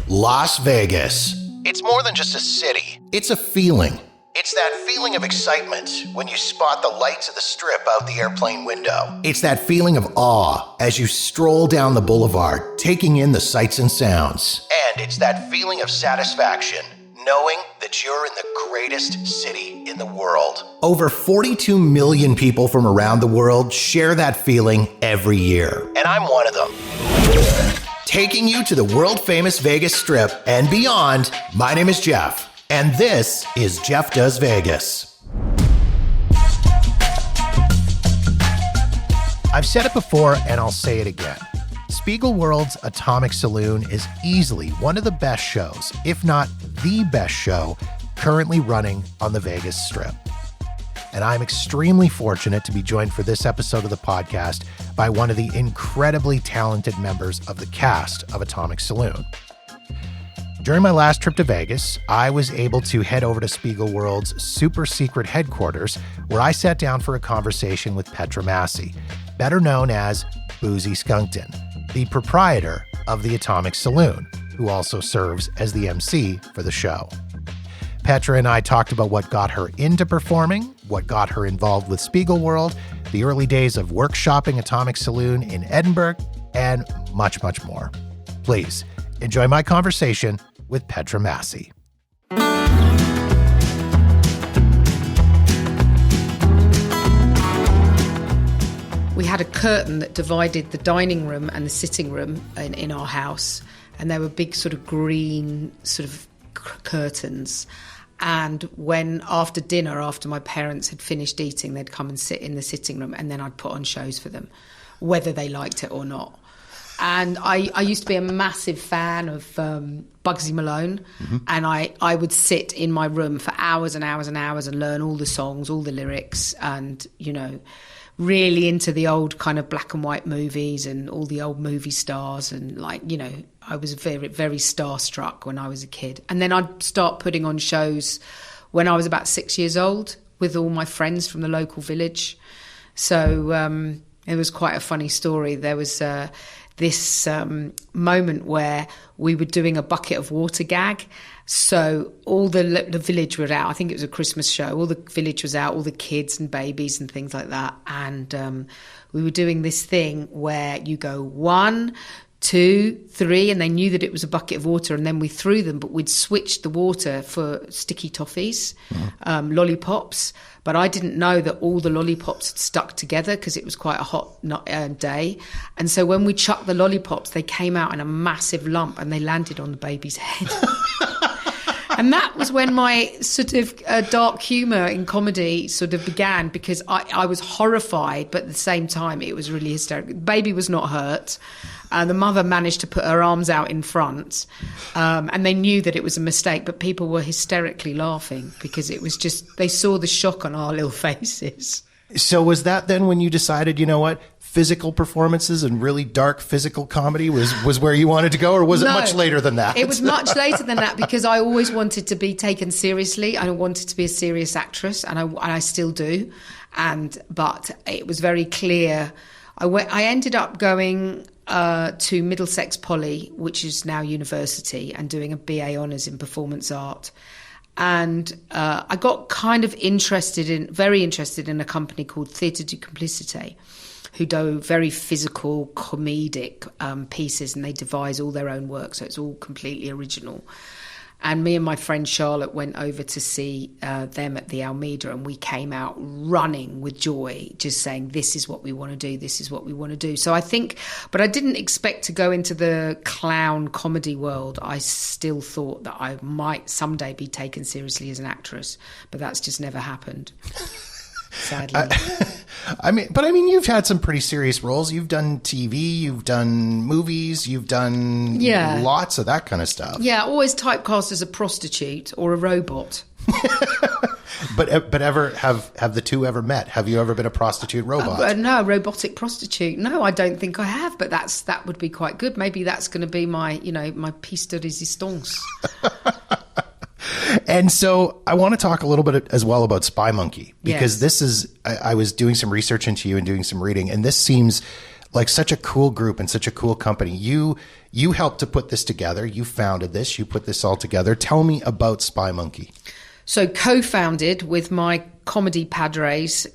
Las Vegas. It's more than just a city. It's a feeling. It's that feeling of excitement when you spot the lights of the strip out the airplane window. It's that feeling of awe as you stroll down the boulevard, taking in the sights and sounds. And it's that feeling of satisfaction, knowing that you're in the greatest city in the world. Over 42 million people from around the world share that feeling every year. And I'm one of them. Taking you to the world-famous Vegas Strip and beyond, my name is Jeff. And this is Jeff Does Vegas. I've said it before and I'll say it again. Spiegelworld's Atomic Saloon is easily one of the best shows, if not the best show, currently running on the Vegas Strip. And I'm extremely fortunate to be joined for this episode of the podcast by one of the incredibly talented members of the cast of Atomic Saloon. During my last trip to Vegas, I was able to head over to Spiegelworld's super secret headquarters, where I sat down for a conversation with Petra Massey, better known as Boozy Skunkton, the proprietor of the Atomic Saloon, who also serves as the MC for the show. Petra and I talked about what got her into performing, what got her involved with Spiegelworld, the early days of workshopping Atomic Saloon in Edinburgh, and much, much more. Please enjoy my conversation with Petra Massey. We had a curtain that divided the dining room and the sitting room in our house, and there were big sort of green sort of curtains. And when after dinner, after my parents had finished eating, they'd come and sit in the sitting room, and then I'd put on shows for them, whether they liked it or not. And I used to be a massive fan of Boozy Malone, and I would sit in my room for hours and hours and hours and learn all the songs, all the lyrics, and, you know, really into the old kind of black and white movies and all the old movie stars. And, like, you know, I was very, very starstruck when I was a kid. And then I'd start putting on shows when I was about 6 years old with all my friends from the local village. So it was quite a funny story. There was this moment where we were doing a bucket of water gag. So all the village were out. I think it was a Christmas show. All the village was out, all the kids and babies and things like that. And we were doing this thing where you go 1, 2, 3, and they knew that it was a bucket of water, and then we threw them, but we'd switched the water for sticky toffees, lollipops. But I didn't know that all the lollipops had stuck together because it was quite a hot day. And so when we chucked the lollipops, they came out in a massive lump and they landed on the baby's head. And that was when my sort of dark humour in comedy sort of began, because I was horrified, but at the same time it was really hysterical. The baby was not hurt. The mother managed to put her arms out in front, and they knew that it was a mistake, but people were hysterically laughing because it was just, they saw the shock on our little faces. So was that then when you decided, you know what, physical performances and really dark physical comedy was where you wanted to go, or was it much later than that? It was much later than that, because I always wanted to be taken seriously. I wanted to be a serious actress, and I still do. But it was very clear. I ended up going to Middlesex Poly, which is now university, and doing a BA Honours in performance art. And I got kind of very interested in a company called Theatre du Complicité, who do very physical, comedic pieces, and they devise all their own work, so it's all completely original. And me and my friend Charlotte went over to see them at the Almeida, and we came out running with joy, just saying, this is what we want to do, this is what we want to do. So I think, but I didn't expect to go into the clown comedy world. I still thought that I might someday be taken seriously as an actress, but that's just never happened. Sadly. I mean, you've had some pretty serious roles. You've done TV, you've done movies, you've done lots of that kind of stuff. Yeah, always typecast as a prostitute or a robot. But ever have the two ever met? Have you ever been a prostitute robot? No, a robotic prostitute. No, I don't think I have. But that would be quite good. Maybe that's going to be my piece de résistance. And so I want to talk a little bit as well about Spy Monkey, because this is, I was doing some research into you and doing some reading, and this seems like such a cool group and such a cool company. You helped to put this together. You founded this. You put this all together. Tell me about Spy Monkey. So co-founded with my comedy compadres,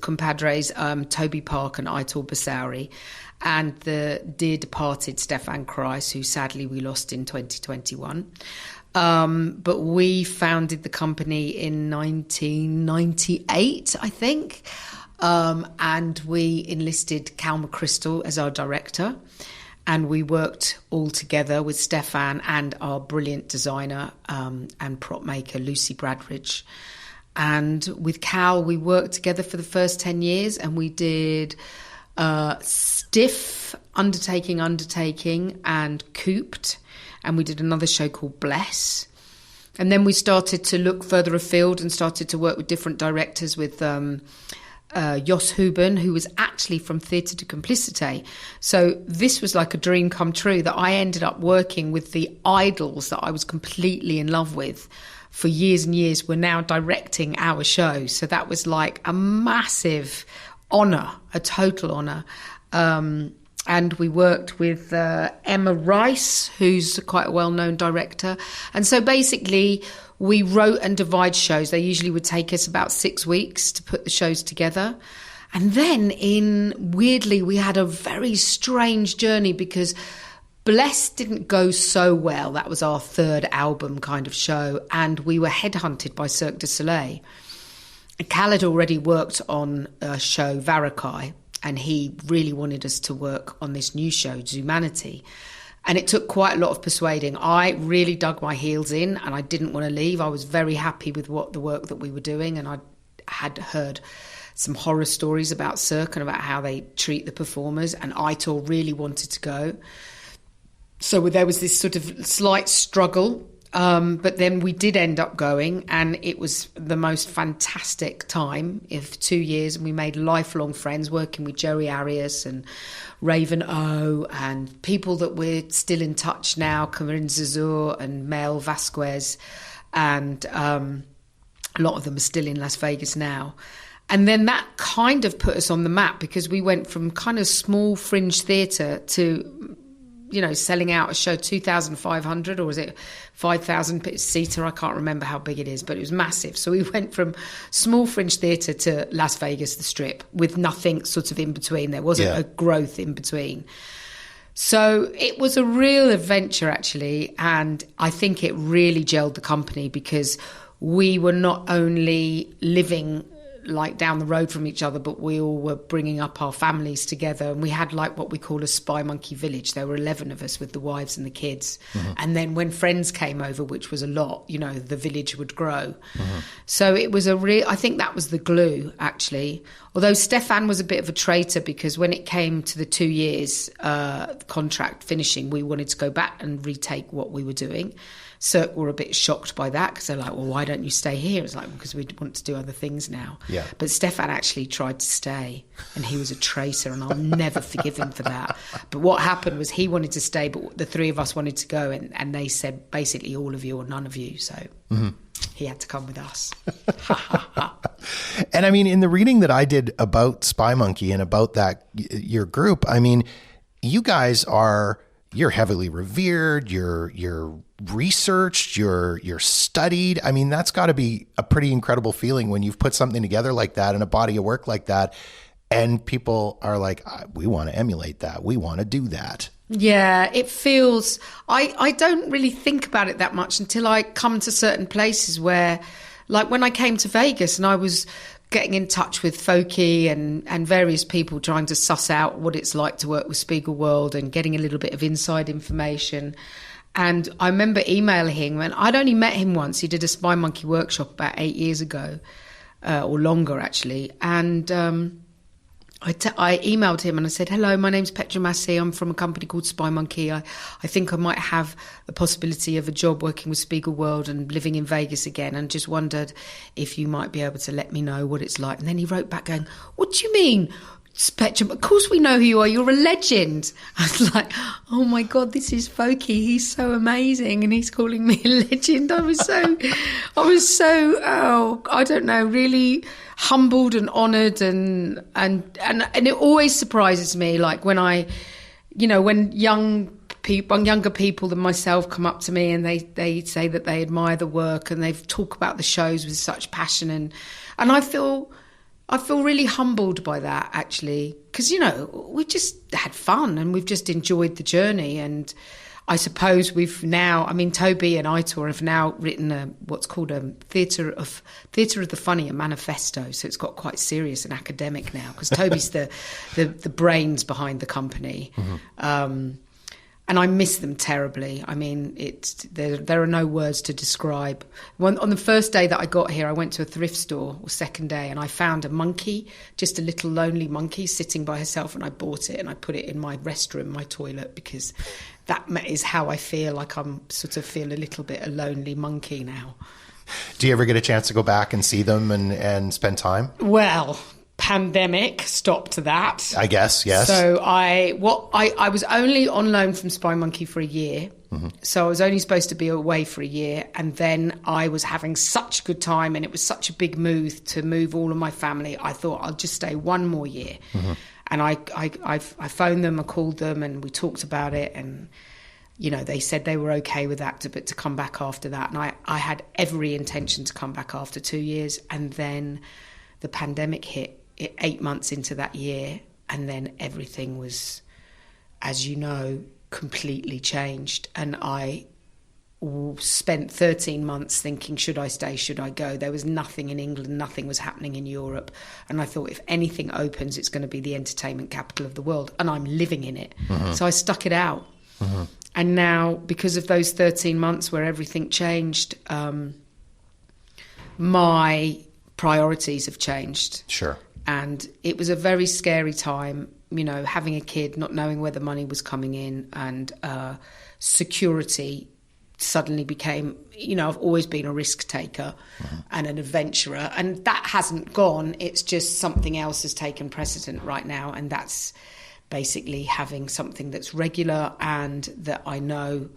Toby Park and Aitor Basauri, and the dear departed Stefan Kreis, who sadly we lost in 2021. But we founded the company in 1998, I think. And we enlisted Cal McChrystal as our director. And we worked all together with Stefan and our brilliant designer and prop maker, Lucy Bradridge. And with Cal, we worked together for the first 10 years, and we did Stiff, Undertaking, and Cooped. And we did another show called Bless. And then we started to look further afield and started to work with different directors, with Jos Huben, who was actually from Theatre de Complicité. So this was like a dream come true, that I ended up working with the idols that I was completely in love with for years and years, were now directing our show. So that was like a massive honour, a total honour. And we worked with Emma Rice, who's quite a well-known director. And so basically we wrote and devised shows. They usually would take us about 6 weeks to put the shows together. And then weirdly, we had a very strange journey, because Bless didn't go so well. That was our third album kind of show. And we were headhunted by Cirque du Soleil. And Cal had already worked on a show, Varakai, and he really wanted us to work on this new show, Zumanity. And it took quite a lot of persuading. I really dug my heels in, and I didn't want to leave. I was very happy with the work that we were doing, and I had heard some horror stories about Cirque and about how they treat the performers, and Aitor really wanted to go. So there was this sort of slight struggle, but then we did end up going, and it was the most fantastic time of 2 years, and we made lifelong friends working with Joey Arias and Raven O, and people that we're still in touch now, Corinne Zazur and Mel Vasquez, and a lot of them are still in Las Vegas now. And then that kind of put us on the map, because we went from kind of small fringe theatre to, you know, selling out a show 2,500, or was it 5,000 seater? I can't remember how big it is, but it was massive. So we went from small fringe theatre to Las Vegas, the Strip, with nothing sort of in between. There wasn't a growth in between. So it was a real adventure, actually. And I think it really gelled the company, because we were not only living like down the road from each other, but we all were bringing up our families together, and we had like what we call a Spy Monkey village. There were 11 of us with the wives and the kids. And then when friends came over, which was a lot, you know, the village would grow. So it was I think that was the glue, actually. Although Stefan was a bit of a traitor, because when it came to the 2 years contract finishing, we wanted to go back and retake what we were doing. Cirque were a bit shocked by that, because they're like, well, why don't you stay here? It's like, because we want to do other things now. Yeah. But Stefan actually tried to stay, and he was a traitor, and I'll never forgive him for that. But what happened was he wanted to stay, but the three of us wanted to go, and they said basically all of you or none of you. So he had to come with us. And I mean, in the reading that I did about Spy Monkey and about that, your group, I mean, you guys you're heavily revered, you're researched, you're studied. I mean, that's got to be a pretty incredible feeling when you've put something together like that, in a body of work like that, and people are like, we want to emulate that. We want to do that. Yeah, it feels, I don't really think about it that much until I come to certain places where, like when I came to Vegas and I was getting in touch with Folky and various people trying to suss out what it's like to work with Spiegelworld and getting a little bit of inside information. And I remember emailing him, and I'd only met him once. He did a Spy Monkey workshop about 8 years ago, or longer actually. And I emailed him and I said, hello, my name's Petra Massey. I'm from a company called Spy Monkey. I think I might have the possibility of a job working with Spiegelworld and living in Vegas again, and just wondered if you might be able to let me know what it's like. And then he wrote back going, what do you mean? Petra, of course we know who you are. You're a legend. I was like, oh my God, this is Folky. He's so amazing, and he's calling me a legend. I was so, I don't know, really humbled and honoured, and it always surprises me, like when when younger people than myself come up to me and they say that they admire the work and they talk about the shows with such passion, and I feel really humbled by that, actually, because, we've just had fun and we've just enjoyed the journey. And I suppose we've now, Toby and Aitor have now written what's called a Theatre of the Funny, a manifesto. So it's got quite serious and academic now, because Toby's the brains behind the company. Mm-hmm. And I miss them terribly. There are no words to describe. On the first day that I got here, I went to a thrift store, or second day, and I found a monkey, just a little lonely monkey sitting by herself, and I bought it and I put it in my restroom, my toilet, because that is how I feel. Like I'm sort of feel a little bit a lonely monkey now. Do you ever get a chance to go back and see them and spend time? Well, pandemic stopped that, I guess. Yes. So I was only on loan from Spy Monkey for a year. Mm-hmm. So I was only supposed to be away for a year, and then I was having such a good time, and it was such a big move to move all of my family. I thought I'll just stay one more year. Mm-hmm. And I phoned them, I called them, and we talked about it, and they said they were okay with that, but to come back after that. And I had every intention to come back after 2 years, and then the pandemic hit 8 months into that year, and then everything was, as you know, completely changed. And I spent 13 months thinking, should I stay, should I go? There was nothing in England, nothing was happening in Europe. And I thought, if anything opens, it's going to be the entertainment capital of the world, and I'm living in it. Mm-hmm. So I stuck it out. Mm-hmm. And now, because of those 13 months where everything changed, my priorities have changed. Sure. And it was a very scary time, having a kid, not knowing where the money was coming in, and security suddenly became, I've always been a risk taker and an adventurer, and that hasn't gone. It's just something else has taken precedent right now, and that's basically having something that's regular and that I know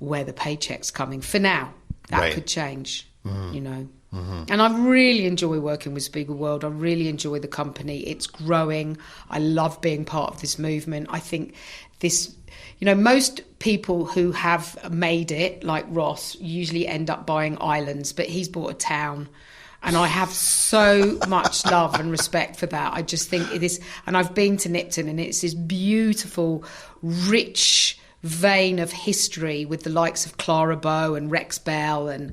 where the paycheck's coming. For now, that could change, Mm-hmm. And I really enjoy working with Spiegelworld. I really enjoy the company. It's growing. I love being part of this movement. I think this, most people who have made it, like Ross, usually end up buying islands, but he's bought a town. And I have so much love and respect for that. I just think it is, and I've been to Nipton, and it's this beautiful, rich vein of history with the likes of Clara Bow and Rex Bell, and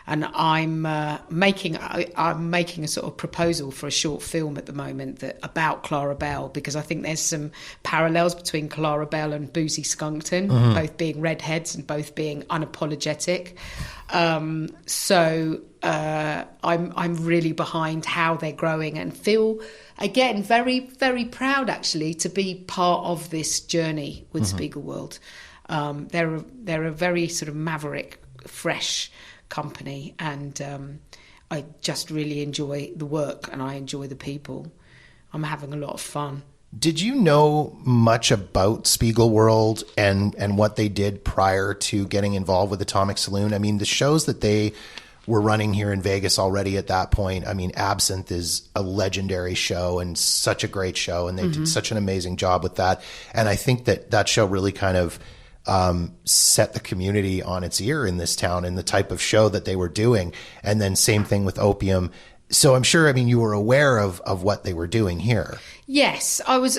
I'm making a sort of proposal for a short film at the moment about Clara Bell, because I think there's some parallels between Clara Bell and Boozy Skunkton, mm-hmm. both being redheads and both being unapologetic. So I'm really behind how they're growing, and feel again very, very proud actually to be part of this journey with mm-hmm. Spiegelworld. They're a very sort of maverick, fresh company, and I just really enjoy the work, and I enjoy the people. I'm having a lot of fun. Did you know much about Spiegelworld and what they did prior to getting involved with Atomic Saloon? The shows that they were running here in Vegas already at that point, Absinthe is a legendary show and such a great show, and they mm-hmm. did such an amazing job with that. And I think that show really kind of set the community on its ear in this town, and the type of show that they were doing. And then same thing with Opium. So I'm sure, you were aware of what they were doing here. Yes, I was.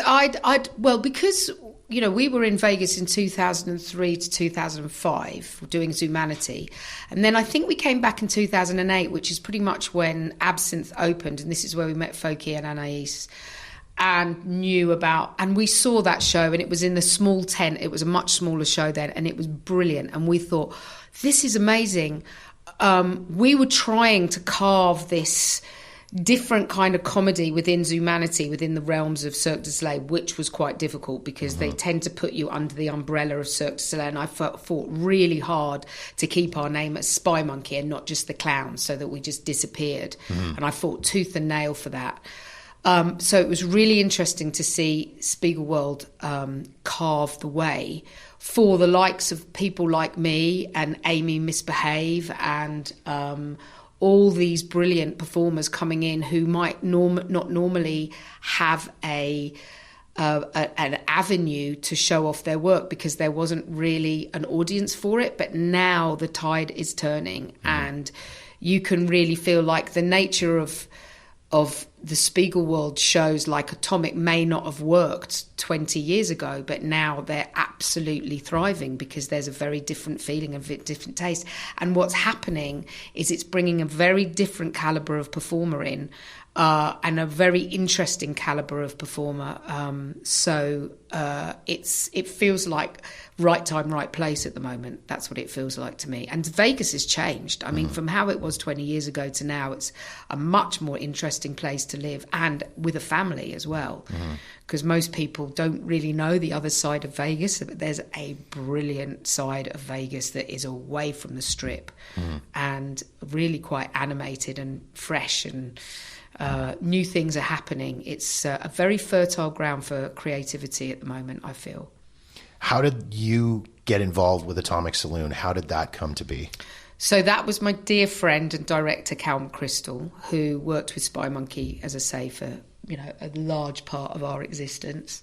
Well, because, we were in Vegas in 2003 to 2005 doing Zoomanity. And then I think we came back in 2008, which is pretty much when Absinthe opened. And this is where we met Folky and Anais, and knew about, and we saw that show, and it was in the small tent. It was a much smaller show then, and it was brilliant. And we thought, this is amazing. We were trying to carve this different kind of comedy within Zoomanity, within the realms of Cirque du Soleil, which was quite difficult because mm-hmm. they tend to put you under the umbrella of Cirque du Soleil. And I fought really hard to keep our name as Spy Monkey and not just the clown, so that we just disappeared. Mm-hmm. And I fought tooth and nail for that. So it was really interesting to see Spiegelworld carve the way for the likes of people like me and Amy Misbehave and all these brilliant performers coming in who might not normally have an avenue to show off their work because there wasn't really an audience for it. But now the tide is turning, and you can really feel like the nature of the Spiegelworld shows like Atomic may not have worked 20 years ago, but now they're absolutely thriving because there's a very different feeling, a different taste. And what's happening is it's bringing a very different calibre of performer in, and a very interesting calibre of performer. So it feels like right time, right place at the moment. That's what it feels like to me. And Vegas has changed. I mean, from how it was 20 years ago to now, it's a much more interesting place to live, and with a family as well. Because most people don't really know the other side of Vegas. But there's a brilliant side of Vegas that is away from the Strip and really quite animated and fresh, and new things are happening. It's a very fertile ground for creativity at the moment, I feel. How did you get involved with Atomic Saloon? How did that come to be? So that was my dear friend and director, Cal McChrystal, who worked with Spy Monkey, as I say, for a large part of our existence.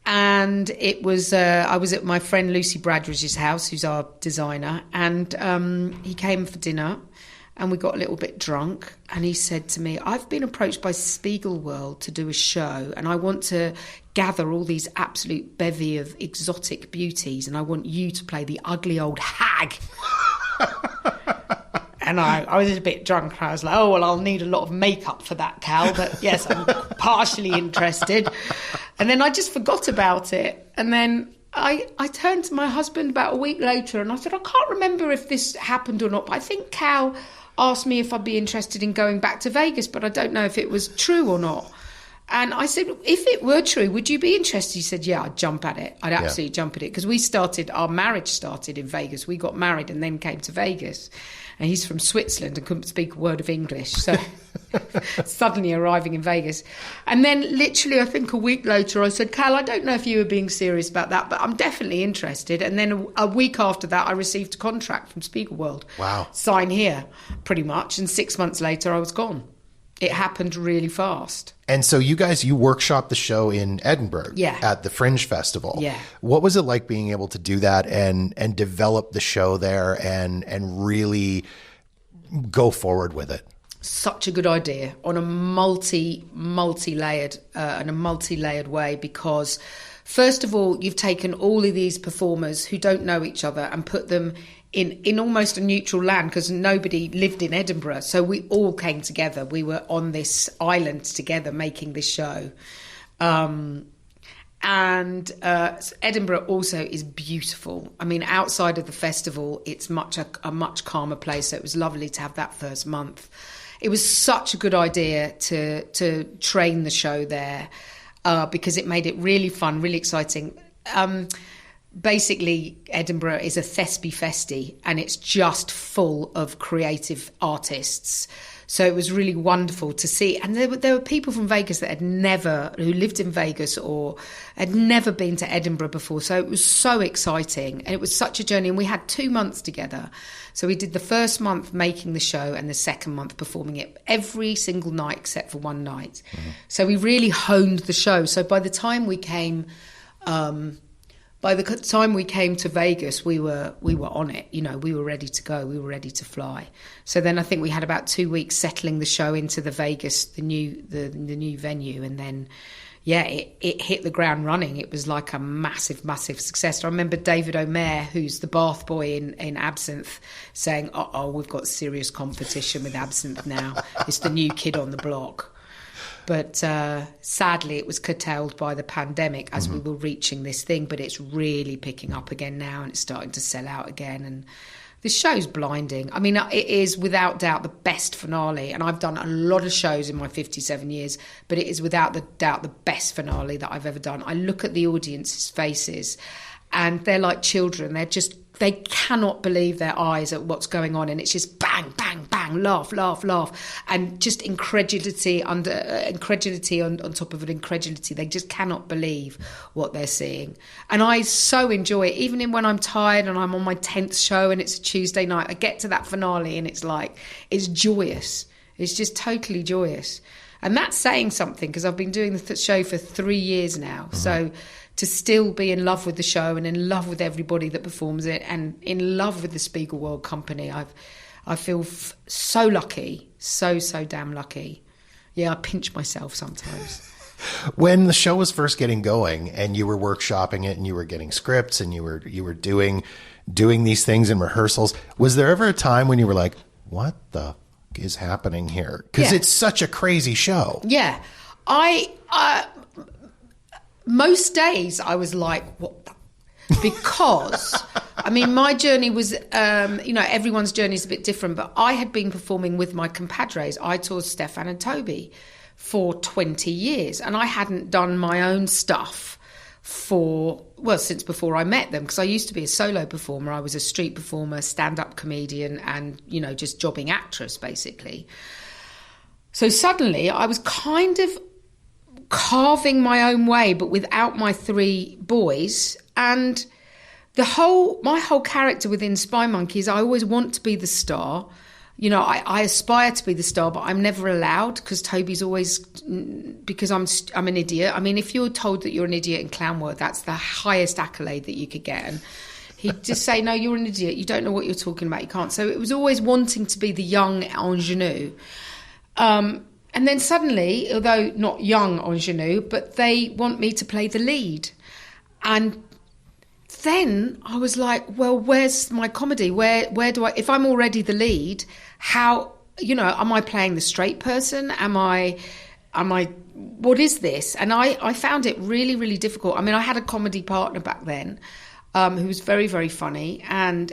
And it was I was at my friend Lucy Bradridge's house, who's our designer, and he came for dinner. And we got a little bit drunk, and he said to me, I've been approached by Spiegelworld to do a show, and I want to gather all these absolute bevy of exotic beauties, and I want you to play the ugly old hag. And I was a bit drunk, and I was like, oh, well, I'll need a lot of makeup for that, Cal, but yes, I'm partially interested. And then I just forgot about it. And then I turned to my husband about a week later, and I said, I can't remember if this happened or not, but I think Cal asked me if I'd be interested in going back to Vegas, but I don't know if it was true or not. And I said, if it were true, would you be interested? He said, yeah, I'd jump at it. I'd absolutely jump at it. Because our marriage started in Vegas. We got married and then came to Vegas. And he's from Switzerland and couldn't speak a word of English. So suddenly arriving in Vegas. And then literally, I think a week later, I said, Cal, I don't know if you were being serious about that, but I'm definitely interested. And then a week after that, I received a contract from Spiegelworld. Wow. Sign here, pretty much. And 6 months later, I was gone. It happened really fast. And so you workshopped the show in Edinburgh at the Fringe Festival. Yeah. What was it like being able to do that and develop the show there and really go forward with it? Such a good idea on a multi-layered way, because first of all, you've taken all of these performers who don't know each other and put them in almost a neutral land, because nobody lived in Edinburgh. So we all came together. We were on this island together making this show. And Edinburgh also is beautiful. I mean, outside of the festival, it's a much calmer place. So it was lovely to have that first month. It was such a good idea to train the show there, because it made it really fun, really exciting. Basically, Edinburgh is a Thespy Festi, and it's just full of creative artists. So it was really wonderful to see. And there were people from Vegas that who lived in Vegas or had never been to Edinburgh before. So it was so exciting. And it was such a journey. And we had 2 months together. So we did the first month making the show and the second month performing it every single night except for one night. Mm-hmm. So we really honed the show. So by the time we came to Vegas, we were on it. We were ready to go. We were ready to fly. So then I think we had about 2 weeks settling the show into the Vegas, the new venue, and then it hit the ground running. It was like a massive success. I remember David O'Meara, who's the bath boy in Absinthe, saying, we've got serious competition with Absinthe now. It's the new kid on the block. But sadly, it was curtailed by the pandemic as we were reaching this thing. But it's really picking up again now, and it's starting to sell out again. And the show's blinding. I mean, it is without doubt the best finale. And I've done a lot of shows in my 57 years, but it is without doubt the best finale that I've ever done. I look at the audience's faces, and they're like children. They cannot believe their eyes at what's going on. And it's just bang, bang, bang. bang, laugh, laugh, laugh, and just incredulity on top of an incredulity. They just cannot believe what they're seeing. And I so enjoy it, even when I'm tired and I'm on my 10th show and it's a Tuesday night. I get to that finale and it's joyous. It's just totally joyous. And that's saying something, because I've been doing the show for 3 years now. Mm-hmm. So to still be in love with the show and in love with everybody that performs it and in love with the Spiegelworld company, I feel so lucky, so damn lucky. Yeah, I pinch myself sometimes. When the show was first getting going and you were workshopping it and you were getting scripts and you were doing these things in rehearsals, was there ever a time when you were like, what the is happening here? Because it's such a crazy show. Yeah. Most days I was like, what the? Because, I mean, my journey was, everyone's journey is a bit different, but I had been performing with my compadres. I toured Stefan and Toby for 20 years, and I hadn't done my own stuff since before I met them, because I used to be a solo performer. I was a street performer, stand-up comedian, and, just jobbing actress, basically. So suddenly I was kind of carving my own way, but without my 3 boys. And my whole character within Spy Monkeys, I always want to be the star. I aspire to be the star, but I'm never allowed, because Toby's always, because I'm an idiot. I mean, if you're told that you're an idiot in clown work, that's the highest accolade that you could get. And he'd just say, no, you're an idiot. You don't know what you're talking about. You can't. So it was always wanting to be the young ingenue. And then suddenly, although not young ingenue, but they want me to play the lead. And then I was like, well, where's my comedy? Where do I, if I'm already the lead, how, am I playing the straight person? Am I, what is this? And I found it really, really difficult. I mean, I had a comedy partner back then, who was very, very funny and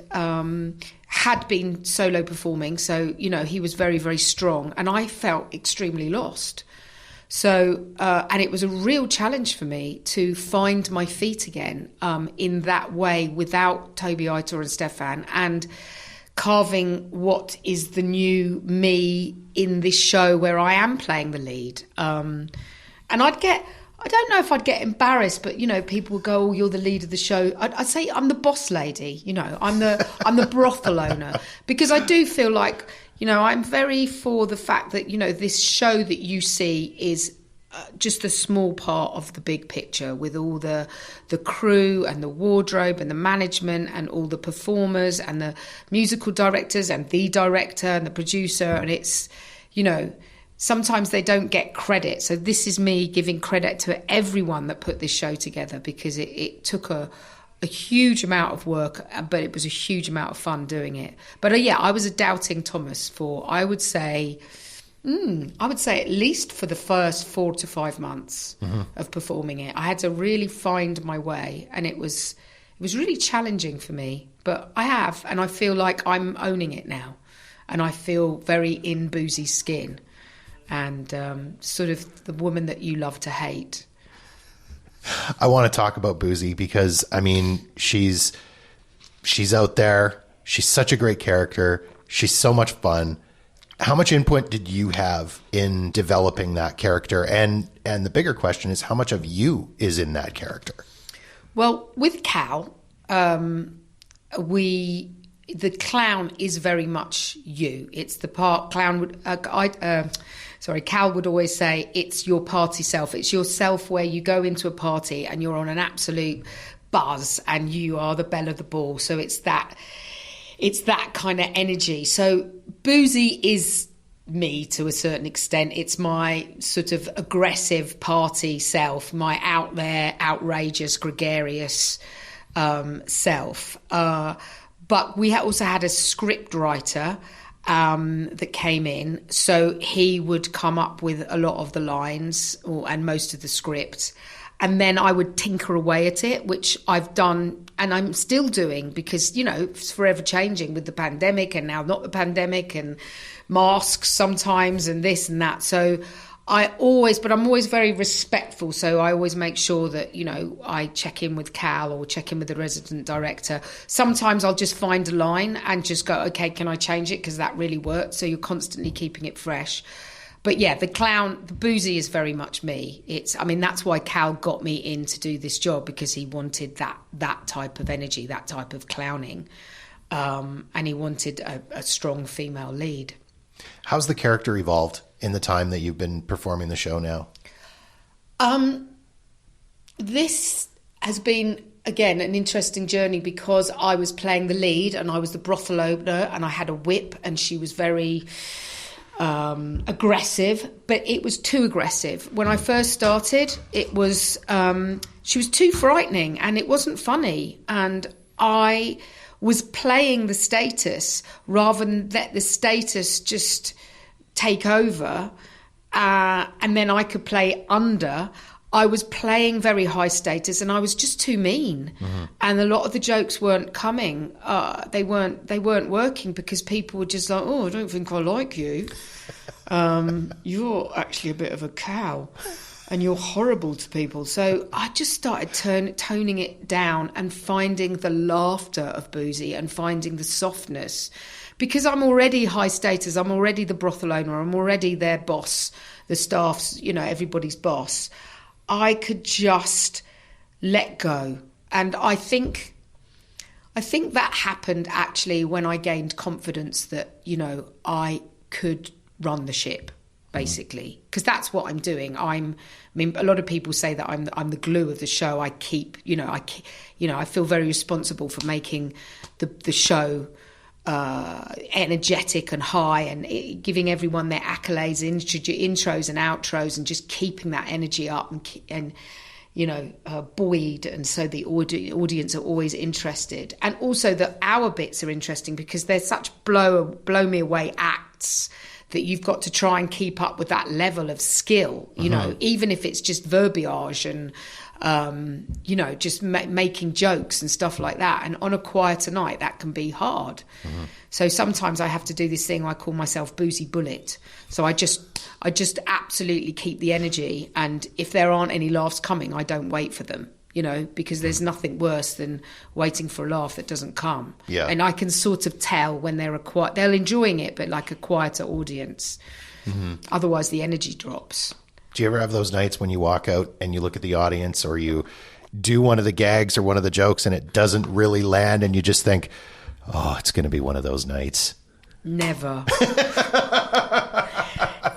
had been solo performing. So, he was very, very strong. And I felt extremely lost. So, and it was a real challenge for me to find my feet again in that way without Toby, Aitor and Stefan, and carving what is the new me in this show where I am playing the lead. And I don't know if I'd get embarrassed, but, people would go, oh, you're the lead of the show. I'd say I'm the boss lady, I'm the brothel owner, because I do feel like, I'm very for the fact that, this show that you see is just a small part of the big picture, with all the crew and the wardrobe and the management and all the performers and the musical directors and the director and the producer. And it's, sometimes they don't get credit. So this is me giving credit to everyone that put this show together, because it took a huge amount of work, but it was a huge amount of fun doing it. But I was a doubting Thomas for, I would say at least for the first 4 to 5 months of performing it. I had to really find my way, and it was really challenging for me. But I have, and I feel like I'm owning it now, and I feel very in Boozy's skin, and sort of the woman that you love to hate. I want to talk about Boozy because, I mean, she's out there. She's such a great character. She's so much fun. How much input did you have in developing that character? And the bigger question is, how much of you is in that character? Well, with Cal, the clown is very much you. It's the part clown would... Cal would always say, it's your party self. It's yourself where you go into a party and you're on an absolute buzz and you are the belle of the ball. So it's that kind of energy. So Boozy is me to a certain extent. It's my sort of aggressive party self, my out there, outrageous, gregarious self. But we also had a script writer that came in, so he would come up with a lot of the lines and most of the script, and then I would tinker away at it, which I've done and I'm still doing, because it's forever changing with the pandemic and now not the pandemic, and masks sometimes and this and that. So I'm always very respectful. So I always make sure that, I check in with Cal or check in with the resident director. Sometimes I'll just find a line and just go, okay, can I change it? Because that really worked. So you're constantly keeping it fresh. But yeah, the Boozy is very much me. That's why Cal got me in to do this job, because he wanted that type of energy, that type of clowning. And he wanted a strong female lead. How's the character evolved in the time that you've been performing the show now? This has been, again, an interesting journey, because I was playing the lead and I was the brothel owner and I had a whip, and she was very aggressive, but it was too aggressive. When I first started, it was she was too frightening and it wasn't funny, and I was playing the status rather than let the status just take over, and then I could play under. I was playing very high status and I was just too mean. Mm-hmm. And a lot of the jokes weren't coming. They weren't working, because people were just like, oh, I don't think I like you. You're actually a bit of a cow and you're horrible to people. So I just started toning it down and finding the laughter of Boozy and finding the softness, because I'm already high status. I'm already the brothel owner. I'm already their boss, the staff's, everybody's boss. I could just let go. And I think that happened actually when I gained confidence that, I could run the ship, basically, because that's what I'm doing. A lot of people say that I'm the glue of the show. I feel very responsible for making the show energetic and high, and giving everyone their accolades, intros and outros, and just keeping that energy up and buoyed, and so the audience are always interested, and also that our bits are interesting because they're such blow me away acts that you've got to try and keep up with that level of skill, even if it's just verbiage and just making jokes and stuff like that. And on a quieter night, that can be hard. Mm-hmm. So sometimes I have to do this thing I call myself Boozy Bullet. So I just absolutely keep the energy, and if there aren't any laughs coming, I don't wait for them. Because there's nothing worse than waiting for a laugh that doesn't come. Yeah. And I can sort of tell when they're enjoying it, but like a quieter audience. Mm-hmm. Otherwise, the energy drops. Do you ever have those nights when you walk out and you look at the audience, or you do one of the gags or one of the jokes and it doesn't really land, and you just think, oh, it's going to be one of those nights? Never.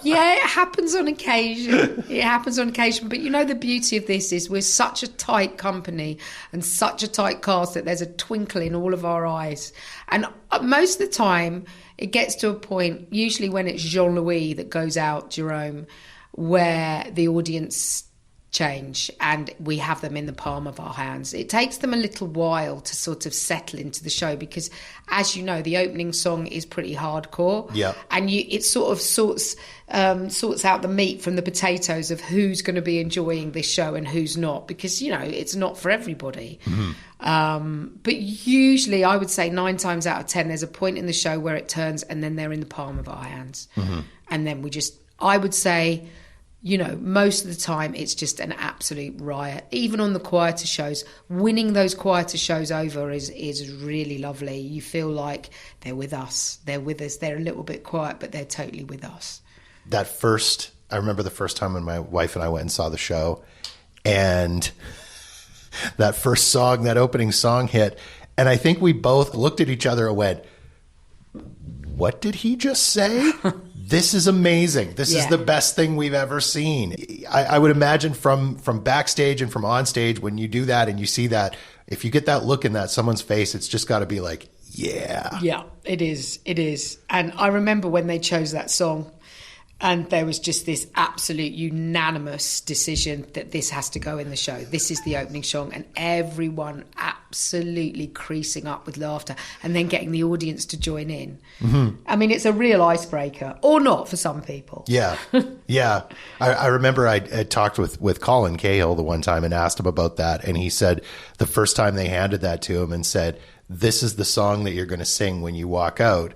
Yeah, it happens on occasion. But the beauty of this is we're such a tight company and such a tight cast that there's a twinkle in all of our eyes. And most of the time it gets to a point, usually when it's Jean-Louis that goes out, Jerome, where the audience change and we have them in the palm of our hands. It takes them a little while to sort of settle into the show, because as you know, the opening song is pretty hardcore. Yeah. And it sort of sorts out the meat from the potatoes of who's going to be enjoying this show and who's not, because it's not for everybody. Mm-hmm. But usually I would say 9 times out of 10 there's a point in the show where it turns and then they're in the palm of our hands. Mm-hmm. And then I would say, most of the time it's just an absolute riot. Even on the quieter shows, winning those quieter shows over is really lovely. You feel like they're with us. They're with us. They're a little bit quiet, but they're totally with us. I remember the first time when my wife and I went and saw the show, and that first song, that opening song hit, and I think we both looked at each other and went, what did he just say? This is amazing. This is the best thing we've ever seen. I would imagine from backstage and from on stage, when you do that and you see that, if you get that look in someone's face, it's just got to be like, yeah. Yeah, it is. It is. And I remember when they chose that song, and there was just this absolute unanimous decision that this has to go in the show. This is the opening song, and everyone absolutely creasing up with laughter and then getting the audience to join in. Mm-hmm. It's a real icebreaker, or not for some people. Yeah. Yeah. I remember I talked with Colin Cahill the one time and asked him about that. And he said the first time they handed that to him and said, this is the song that you're going to sing when you walk out.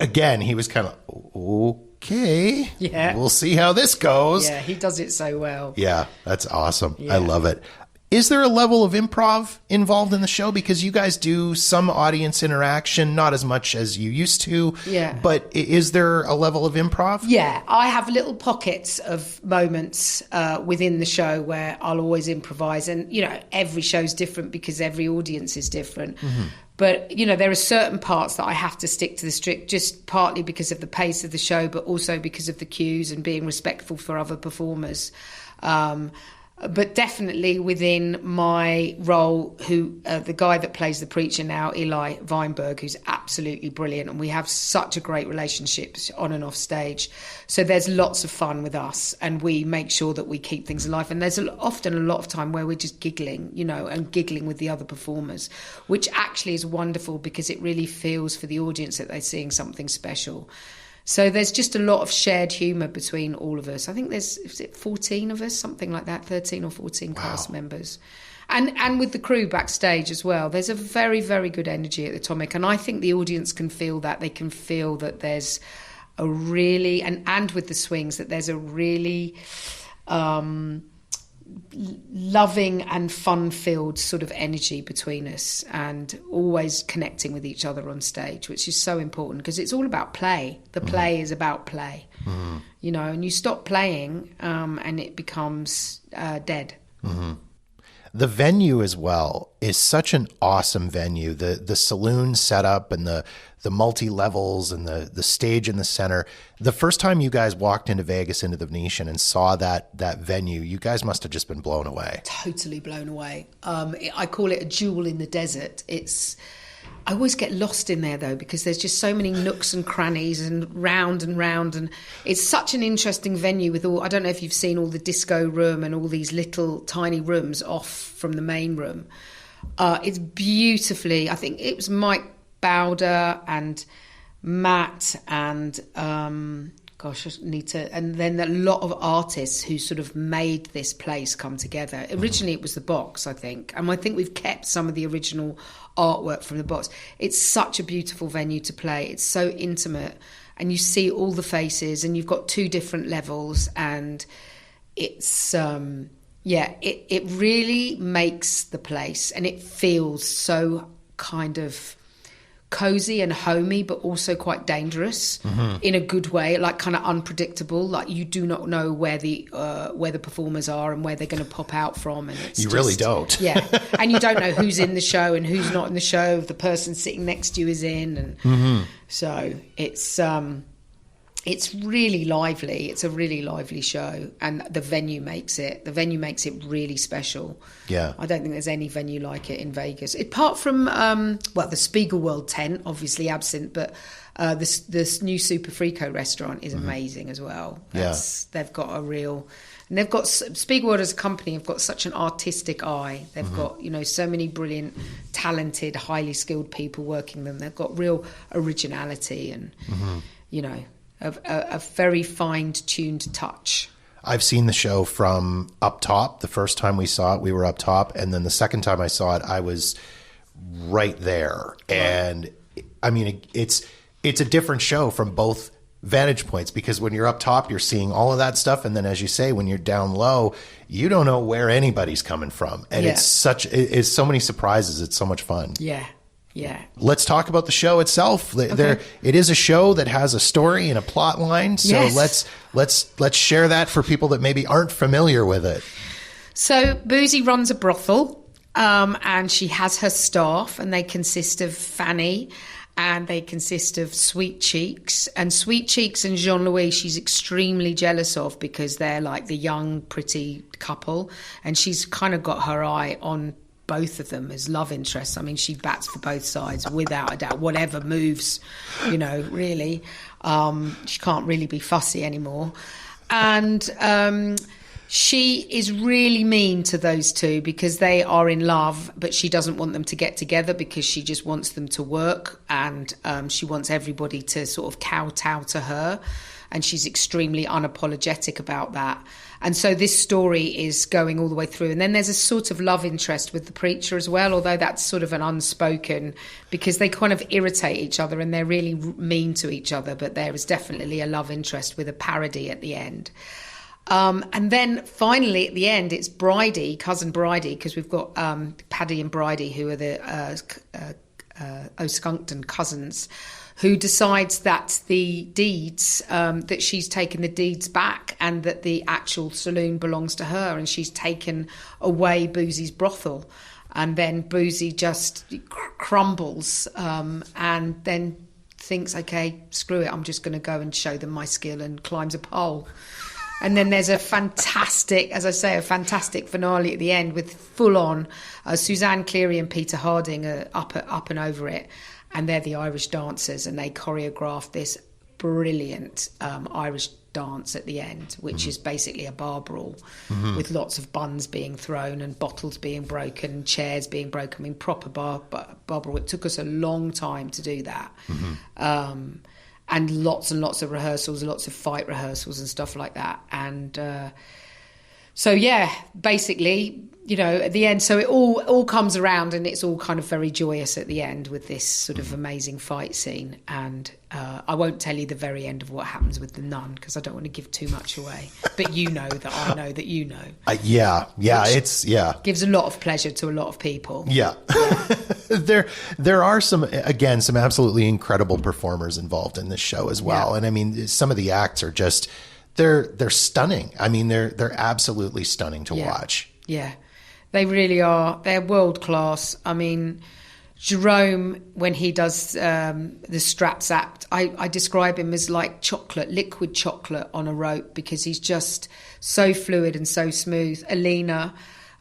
Again, he was kind of, oh, okay, Yeah. we'll see how this goes. Yeah, he does it so well. Yeah, that's awesome. Yeah. I love it. Is there a level of improv involved in the show? Because you guys do some audience interaction, not as much as you used to. Yeah. But is there a level of improv? Yeah, I have little pockets of moments within the show where I'll always improvise. And, every show's different because every audience is different. Mm-hmm. But, there are certain parts that I have to stick to the script, just partly because of the pace of the show, but also because of the cues and being respectful for other performers. But definitely within my role, the guy that plays the preacher now, Eli Weinberg, who's absolutely brilliant, and we have such a great relationship on and off stage. So there's lots of fun with us, and we make sure that we keep things alive. And there's often a lot of time where we're just giggling, and giggling with the other performers, which actually is wonderful because it really feels for the audience that they're seeing something special. So there's just a lot of shared humour between all of us. I think is it 14 of us, something like that, 13 or 14 cast members. And with the crew backstage as well. There's a very, very good energy at the Atomic. And I think the audience can feel that. They can feel that there's a really, and with the swings, that there's a really loving and fun-filled sort of energy between us, and always connecting with each other on stage, which is so important because it's all about play. The play is about play, and you stop playing and it becomes dead. Mm-hmm. The venue as well is such an awesome venue. The saloon setup and the multi-levels and the stage in the center. The first time you guys walked into Vegas, into the Venetian, and saw that venue, you guys must have just been blown away. Totally blown away. I call it a jewel in the desert. I always get lost in there, though, because there's just so many nooks and crannies and round, and it's such an interesting venue with all, I don't know if you've seen all the disco room and all these little tiny rooms off from the main room. It's beautifully, I think it was Mike Bowder and Matt and and then a lot of artists who sort of made this place come together. Originally it was the box, I think, and I think we've kept some of the original artwork from the box. It's such a beautiful venue to play. It's so intimate, and you see all the faces, and you've got two different levels, and it's it really makes the place, and it feels so kind of cozy and homey, but also quite dangerous in a good way, like kind of unpredictable. Like you do not know where the performers are and where they're going to pop out from, and it's really don't. Yeah, and you don't know who's in the show and who's not in the show. If the person sitting next to you is in, and so it's really lively. It's a really lively show, and the venue makes it really special. Yeah, I don't think there's any venue like it in Vegas, apart from the Spiegelworld tent, obviously absent, but this new Super Frico restaurant is amazing as well. They've got Spiegelworld as a company have got such an artistic eye. They've got so many brilliant, talented, highly skilled people working them. They've got real originality and a very fine-tuned touch. I've seen the show from up top. The first time we saw it, we were up top. And then the second time I saw it, I was right there. And I mean, it's a different show from both vantage points, because when you're up top, you're seeing all of that stuff. And then, as you say, when you're down low, you don't know where anybody's coming from. And it's so many surprises. It's so much fun. Yeah. Yeah. Let's talk about the show itself. Okay. It is a show that has a story and a plot line. So let's share that for people that maybe aren't familiar with it. So Boozy runs a brothel, and she has her staff, and they consist of Fanny, and they consist of Sweet Cheeks. And Sweet Cheeks and Jean-Louis, she's extremely jealous of, because they're like the young, pretty couple, and she's kind of got her eye on both of them as love interests. I mean, she bats for both sides without a doubt. Whatever moves, really. She can't really be fussy anymore. And She is really mean to those two because they are in love, but she doesn't want them to get together because she just wants them to work, and she wants everybody to sort of kowtow to her, and she's extremely unapologetic about that. And so this story is going all the way through. And then there's a sort of love interest with the preacher as well, although that's sort of an unspoken, because they kind of irritate each other and they're really mean to each other, but there is definitely a love interest with a parody at the end. And then finally at the end, it's Bridie, cousin Bridie, because we've got Paddy and Bridie, who are the Skunkton cousins, who decides that the deeds, that she's taken the deeds back and that the actual saloon belongs to her, and she's taken away Boozy's brothel. And then Boozy just crumbles and then thinks, okay, screw it, I'm just going to go and show them my skill, and climbs a pole. And then there's a fantastic, as I say, a fantastic finale at the end with full-on Suzanne Cleary and Peter Harding are up and over it. And they're the Irish dancers, and they choreograph this brilliant Irish dance at the end, which is basically a bar brawl with lots of buns being thrown and bottles being broken and chairs being broken. I mean, proper bar brawl. It took us a long time to do that. And lots of rehearsals, lots of fight rehearsals and stuff like that. And so, yeah, basically, you know, at the end, so it all comes around, and it's all kind of very joyous at the end with this sort of amazing fight scene. And I won't tell you the very end of what happens with the nun, because I don't want to give too much away. But you know that I know that you know. Yeah, gives a lot of pleasure to a lot of people. Yeah. There are some absolutely incredible performers involved in this show as well. Yeah. And I mean, some of the acts are just, they're stunning. I mean, they're absolutely stunning to watch. Yeah, they really are. They're world class. I mean, Jerome, when he does the Straps act, I describe him as like liquid chocolate on a rope, because he's just so fluid and so smooth. Alina,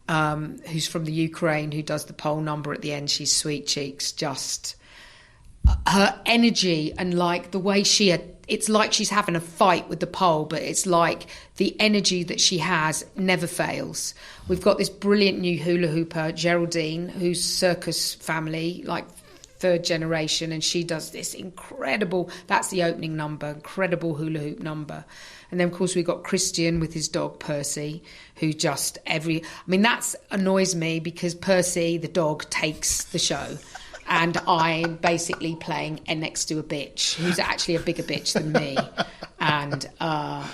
who's from the Ukraine, who does the pole number at the end, she's sweet cheeks, just her energy and like the way it's like she's having a fight with the pole, but it's like the energy that she has never fails. We've got this brilliant new hula hooper, Geraldine, who's circus family, like third generation, and she does this incredible, that's the opening number, incredible hula hoop number. And then, of course, we've got Christian with his dog, Percy, who just that annoys me, because Percy, the dog, takes the show. And I'm basically playing next to a bitch who's actually a bigger bitch than me. And, I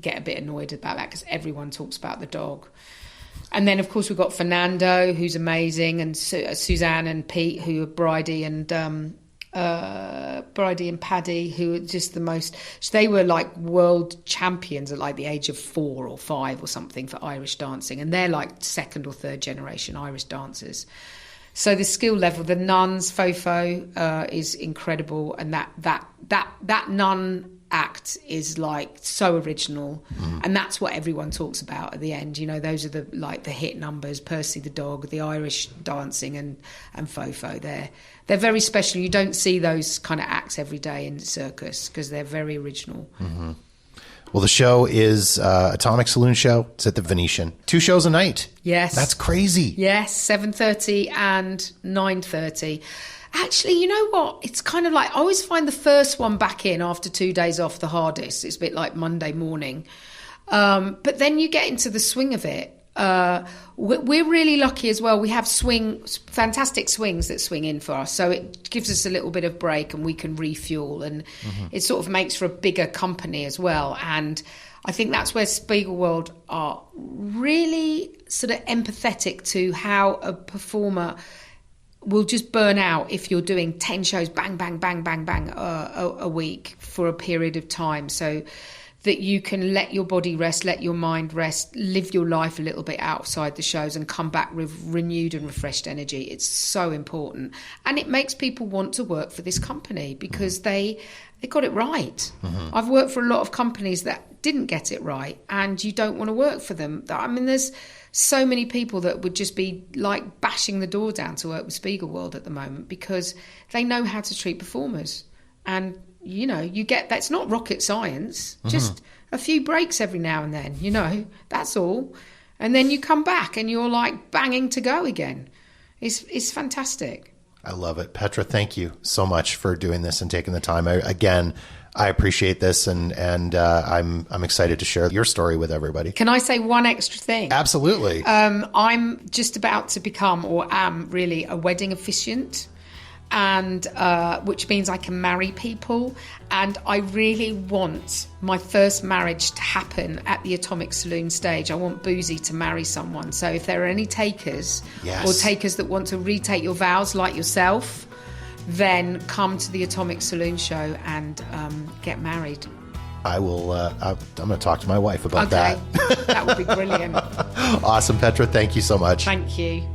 get a bit annoyed about that, because everyone talks about the dog. And then, of course, we've got Fernando, who's amazing, and Suzanne and Pete, who are Bridie and Paddy, who are just the most... They were like world champions at like the age of 4 or 5 or something for Irish dancing. And they're like second or third generation Irish dancers. So the skill level, the nuns, Fofo is incredible, and that nun act is like so original, and that's what everyone talks about at the end. You know, those are the hit numbers: Percy the dog, the Irish dancing, and Fofo. They're very special. You don't see those kind of acts every day in circus, because they're very original. Mm-hmm. Well, the show is Atomic Saloon Show. It's at the Venetian. 2 shows a night. Yes. That's crazy. Yes, 7:30 and 9:30. Actually, you know what? It's kind of like, I always find the first one back in after 2 days off the hardest. It's a bit like Monday morning. But then you get into the swing of it. We're really lucky as well. We have fantastic swings that swing in for us, so it gives us a little bit of break, and we can refuel, and it sort of makes for a bigger company as well. And I think that's where Spiegelworld are really sort of empathetic to how a performer will just burn out if you're doing 10 shows, bang, bang, bang, bang, bang, a week for a period of time. So that you can let your body rest, let your mind rest, live your life a little bit outside the shows, and come back with renewed and refreshed energy. It's so important. And it makes people want to work for this company, because they got it right. Mm-hmm. I've worked for a lot of companies that didn't get it right, and you don't want to work for them. I mean, there's so many people that would just be like bashing the door down to work with Spiegelworld at the moment, because they know how to treat performers. And you know, you get, that's not rocket science. Just a few breaks every now and then, you know, that's all. And then you come back and you're like banging to go again. It's fantastic. I love it. Petra, thank you so much for doing this and taking the time. I appreciate this, and I'm excited to share your story with everybody. Can I say one extra thing? Absolutely. I'm just about to become, or am really, a wedding officiant, and which means I can marry people. And I really want my first marriage to happen at the Atomic Saloon stage. I want Boozy to marry someone. So if there are any takers, or takers that want to retake your vows like yourself, then come to the Atomic Saloon show and get married. I will. I'm going to talk to my wife about that. That would be brilliant. Awesome, Petra. Thank you so much. Thank you.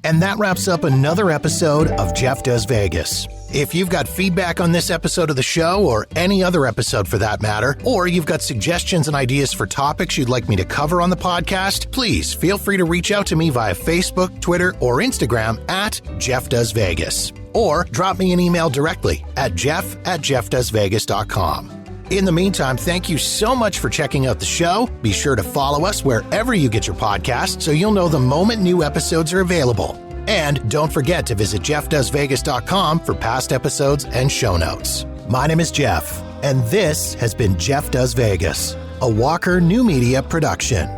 And that wraps up another episode of Jeff Does Vegas. If you've got feedback on this episode of the show, or any other episode for that matter, or you've got suggestions and ideas for topics you'd like me to cover on the podcast, please feel free to reach out to me via Facebook, Twitter, or Instagram at Jeff Does Vegas. Or drop me an email directly at jeff@jeffdoesvegas.com. In the meantime, thank you so much for checking out the show. Be sure to follow us wherever you get your podcasts so you'll know the moment new episodes are available. And don't forget to visit jeffdoesvegas.com for past episodes and show notes. My name is Jeff, and this has been Jeff Does Vegas, a Walker New Media production.